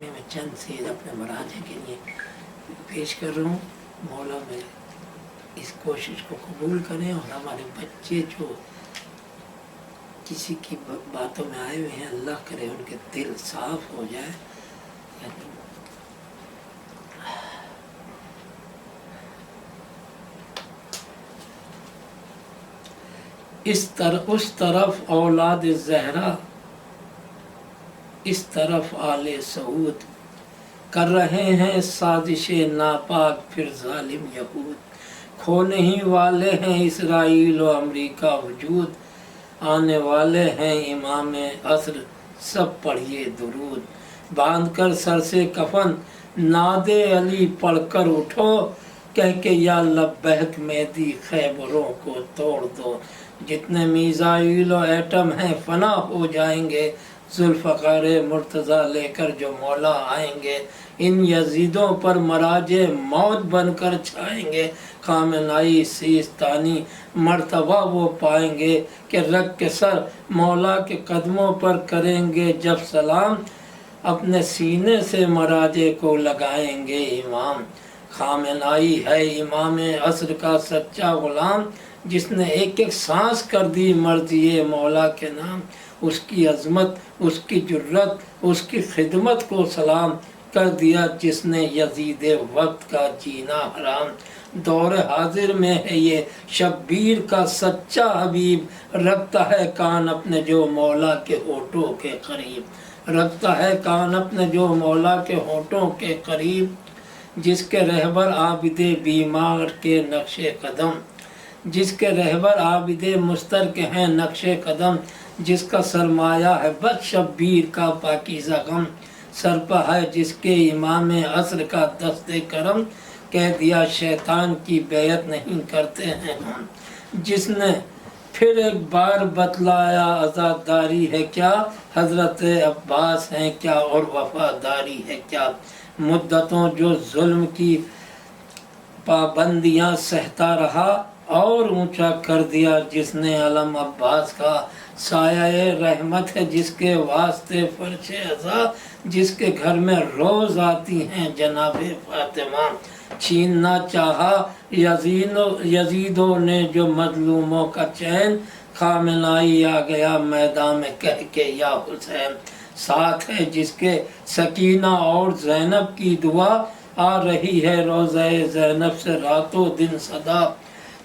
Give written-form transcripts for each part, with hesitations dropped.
मैं चंद सेज अपने मराजे के लिए पेश कर रहा हूँ। मौला में इस कोशिश को कबूल करें और हमारे बच्चे जो किसी की बातों में आए हुए हैं, अल्लाह करे उनके दिल साफ हो जाए। उस तरफ औलाद ज़हरा, इस तरफ आले सऊद, कर रहे हैं साजिशे नापाक फिर जालिम यहूद। खोने ही वाले हैं इसराइल और अमरीका वजूद, आने वाले हैं इमाम असर सब पढ़िए दुरूद। बांध कर सर से कफन नादे अली पढ़कर उठो, कह के या लब्बैक मेहदी खैबरों को तोड़ दो। जितने मीज़ाइल और एटम हैं फना हो जाएंगे, जुल्फ़कार मुर्तज़ा लेकर जो मौला आएंगे। इन यजीदों पर मराजे मौत बनकर छाएंगे, खामनाई सीस्तानी मर्तबा वो पाएंगे कि रख के सर मौला के कदमों पर करेंगे जब सलाम, अपने सीने से मराजे को लगाएंगे इमाम। खामनाई है इमाम असर का सच्चा गुलाम, जिसने एक एक सांस कर दी मर्ज़ी मौला के नाम। उसकी अज़मत, उसकी जुर्रत, उसकी खिदमत को सलाम कर दिया जिसने यजीद वक्त का जीना हराम। दौर हाजिर में है ये शब्बीर का सच्चा हबीब, रखता है कान अपने जो मौला के होठों के करीब, रखता है कान अपने जो मौला के होठों के करीब। जिसके रहबर आबिदे बीमार के नक्शे कदम, जिसके रहबर आबिदे मुस्तर के हैं नक्शे कदम। जिसका सरमाया है बस शब्बीर का पाकीज़ा गम, सरपा है जिसके इमाम असर का दस्ते करम। कह दिया शैतान की बैयत नहीं करते हैं हम, जिसने फिर एक बार बतलाया आज़ादारी है क्या, हज़रत अब्बास हैं क्या और वफादारी है क्या। मुद्दतों जो जुल्म की पाबंदियाँ सहता रहा, और ऊंचा कर दिया जिसने अलम अब्बास का। साया रहमत है जिसके वास्ते फर्शे अज़ा, जिसके घर में रोज़ आती हैं जनाबे फातिमा। छीनना चाहा यजीदों ने जो मजलूमों का चैन, खामनाई आ गया मैदान में कह के या हुसैन। साथ है जिसके सकीना और ज़ैनब की दुआ, आ रही है रोज़े ज़ैनब से रातों दिन सदा।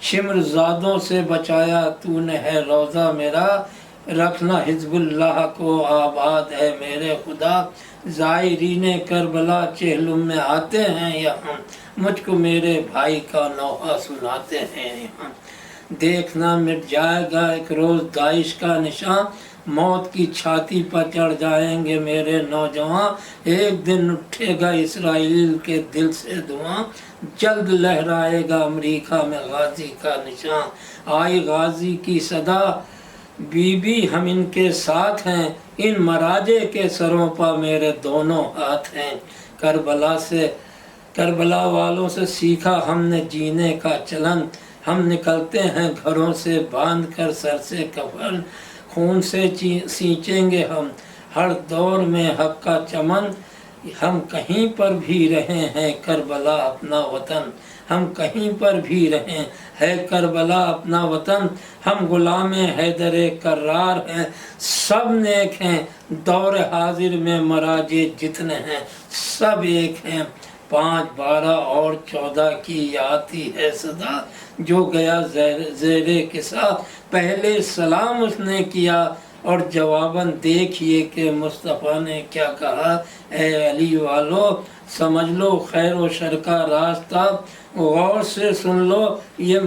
शिमरज़ादों से बचाया तूने है रोज़ा मेरा, रखना हिज़्बुल्लाह को आबाद है मेरे खुदा। ज़ायरीने करबला चेहलुम में आते हैं यहाँ, मुझको मेरे भाई का नौहा सुनाते हैं यहाँ। देखना मिट जाएगा एक रोज़ दाइश का निशान, मौत की छाती पर चढ़ जाएंगे मेरे नौजवान। एक दिन उठेगा इसराइल के दिल से धुआं, जल्द लहराएगा अमेरिका में गाजी का निशान। आई गाजी की सदा बीबी हम इनके साथ हैं, इन मराजे के सरों पर मेरे दोनों हाथ हैं। करबला वालों से सीखा हमने जीने का चलन, हम निकलते हैं घरों से बांध कर सर से कफन। खून से सींचेंगे हम हर दौर में हक का चमन, हम कहीं पर भी रहे हैं करबला अपना वतन, हम कहीं पर भी रहें है करबला अपना वतन। हम गुलाम हैदर करार हैं, सब नेक हैं, दौर हाजिर में मराजे जितने हैं सब एक हैं। 5, 12 और 14 की आती है सदा, जो गया ज़ेरे के साथ पहले सलाम उसने किया, और जवाबन देखिए कि मुस्तफ़ा ने क्या कहा। ए अली वालो समझ लो खैर व शर का रास्ता, गौर से सुन लो ये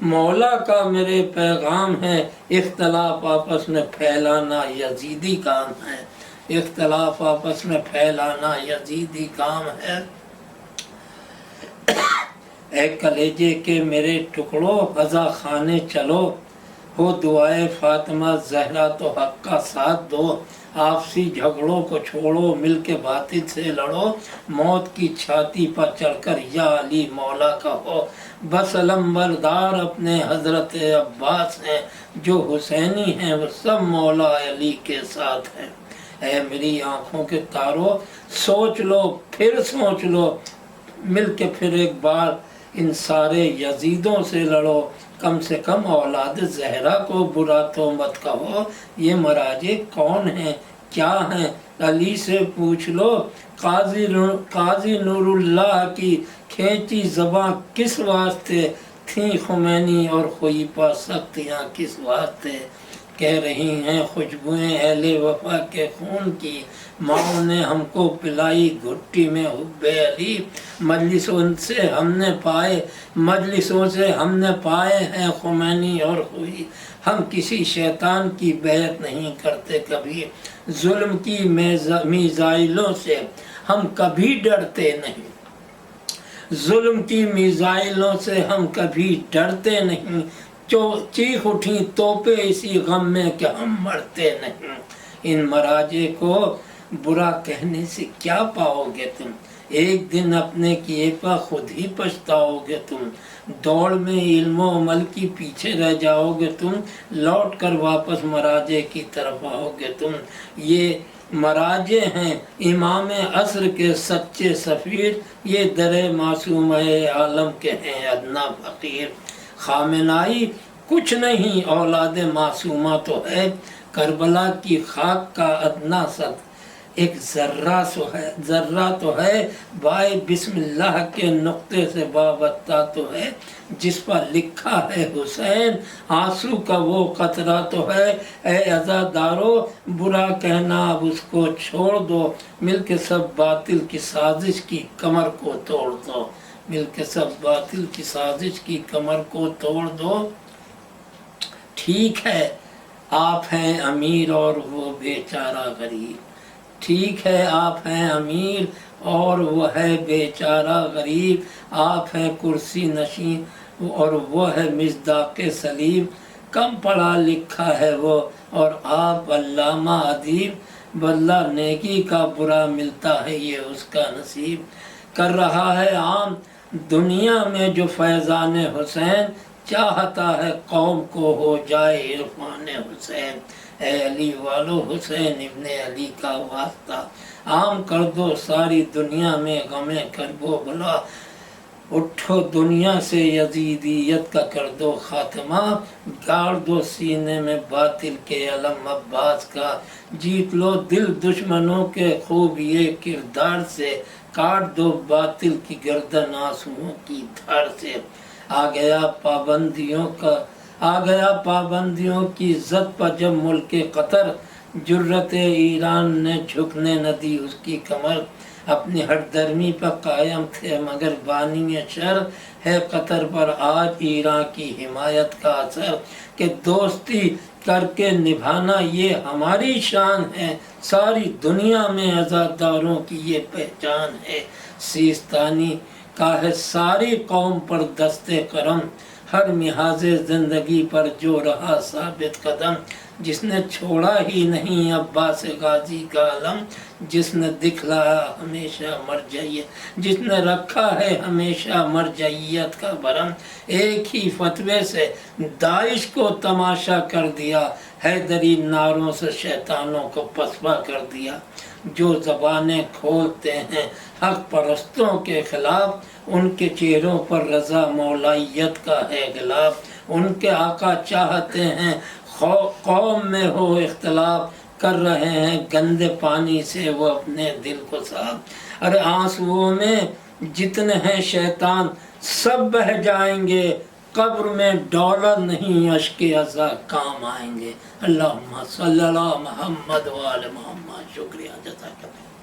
मौला का मेरे पैगाम है। इख्तलाफ आपस में फैलाना यजीदी काम है, इख्तलाफ आपस में फैलाना यजीदी काम है। ए कलेजे के मेरे टुकड़ों अज़ा खाने चलो, हो दुआए फातिमा ज़हरा तो हक का साथ दो। आपसी झगड़ों को छोड़ो मिल के बातिल से लड़ो, मौत की छाती पर चढ़कर या अली मौला का हो। बस अलमबरदार अपने हज़रत अब्बास हैं, जो हुसैनी हैं वो सब मौला अली के साथ हैं। اے میری آنکھوں کے تارو سوچ لو، پھر سوچ لو، مل کے پھر ایک بار ان سارے یزیدوں سے لڑو، کم سے کم اولاد زہرا کو برا تو مت کہو۔ یہ مراجع کون ہیں، کیا ہیں، علی سے پوچھ لو۔ قاضی نور اللہ کی کھینچی زباں کس واسطے، تھیں خمینی اور خویپا سختیاں کس واسطے۔ کہہ رہی ہیں خوشبوئیں اہل وفا کے خون کی، ماؤں نے ہم کو پلائی گھٹی میں حب علی۔ مجلسوں سے ہم نے پائے ہیں خمینی اور خوئی، ہم کسی شیطان کی بیعت نہیں کرتے کبھی، ظلم کی میزائلوں سے ہم کبھی ڈرتے نہیں، ظلم کی میزائلوں سے ہم کبھی ڈرتے نہیں، چیخ اٹھی توپے اسی غم میں کہ ہم مرتے نہیں۔ ان مراجع کو برا کہنے سے کیا پاؤ گے تم، ایک دن اپنے کیے پا خود ہی پچھتاؤ گے تم، دوڑ میں علم و عمل کی پیچھے رہ جاؤ گے تم، لوٹ کر واپس مراجع کی طرف آؤ گے تم۔ یہ مراجع ہیں امام عصر کے سچے سفیر، یہ در معصوم عالم کے ہیں ادنا فقیر۔ خامنائی کچھ نہیں اولاد معصومہ تو ہے، کربلا کی خاک کا ادنا صد ایک ذرہ تو ہے، بائے بسم اللہ کے نقطے سے وابستہ تو ہے، جس پر لکھا ہے حسین آنسو کا وہ قطرہ تو ہے۔ اے عزادارو برا کہنا اب اس کو چھوڑ دو، مل کے سب باطل کی سازش کی کمر کو توڑ دو، مل کے سب باطل کی سازش کی کمر کو توڑ دو۔ ٹھیک ہے آپ ہیں امیر اور وہ بیچارہ غریب، ٹھیک ہے آپ ہیں امیر اور وہ ہے بیچارہ غریب، آپ ہیں کرسی نشین اور وہ ہے مصداق صلیب، کم پڑھا لکھا ہے وہ اور آپ علامہ ادیب، بدلہ نیکی کا برا ملتا ہے یہ اس کا نصیب۔ کر رہا ہے عام دنیا میں جو فیضان حسین، چاہتا ہے قوم کو ہو جائے عرفان حسین۔ اے علی والو حسین ابن علی کا واسطہ، عام کر دو ساری دنیا میں غم کرب و بلا، اٹھو دنیا سے یزیدیت کا کر دو خاتمہ، گاڑ دو سینے میں باطل کے علم عباس کا، جیت لو دل دشمنوں کے خوب یہ کردار سے، کاٹ دو باطل کی گردن آنسوؤں کی دھار سے۔ آ گیا پابندیوں کی زد پر جب ملک قطر، جرت ایران نے جھکنے نہ دی اس کی کمر، اپنی ہٹ درمی پر قائم تھے مگر بانی شر، ہے قطر پر آج ایران کی حمایت کا اثر، کہ دوستی کر کے نبھانا یہ ہماری شان ہے، ساری دنیا میں عزاداروں کی یہ پہچان ہے، سیستانی کا ہے ساری قوم پر دست کرم، ہر محاذ زندگی پر جو رہا ثابت قدم، جس نے چھوڑا ہی نہیں عباس غازی کا علم، جس نے دکھلایا ہمیشہ مرجعیت، جس نے رکھا ہے ہمیشہ مرجعیت کا برم، ایک ہی فتوے سے داعش کو تماشا کر دیا، حیدری نعروں سے شیطانوں کو پسپا کر دیا، جو زبانیں کھولتے ہیں حق پرستوں کے خلاف، ان کے چہروں پر رضا مولائیت کا ہے غلاف، ان کے آقا چاہتے ہیں قوم میں ہو اختلاف، کر رہے ہیں گندے پانی سے وہ اپنے دل کو صاف، ارے آنسوؤں میں جتنے ہیں شیطان سب بہہ جائیں گے، قبر میں ڈالر نہیں اشک عزا کام آئیں گے۔ اللہم صلی اللہ محمد و آل محمد۔ شکریہ، جزاک اللہ۔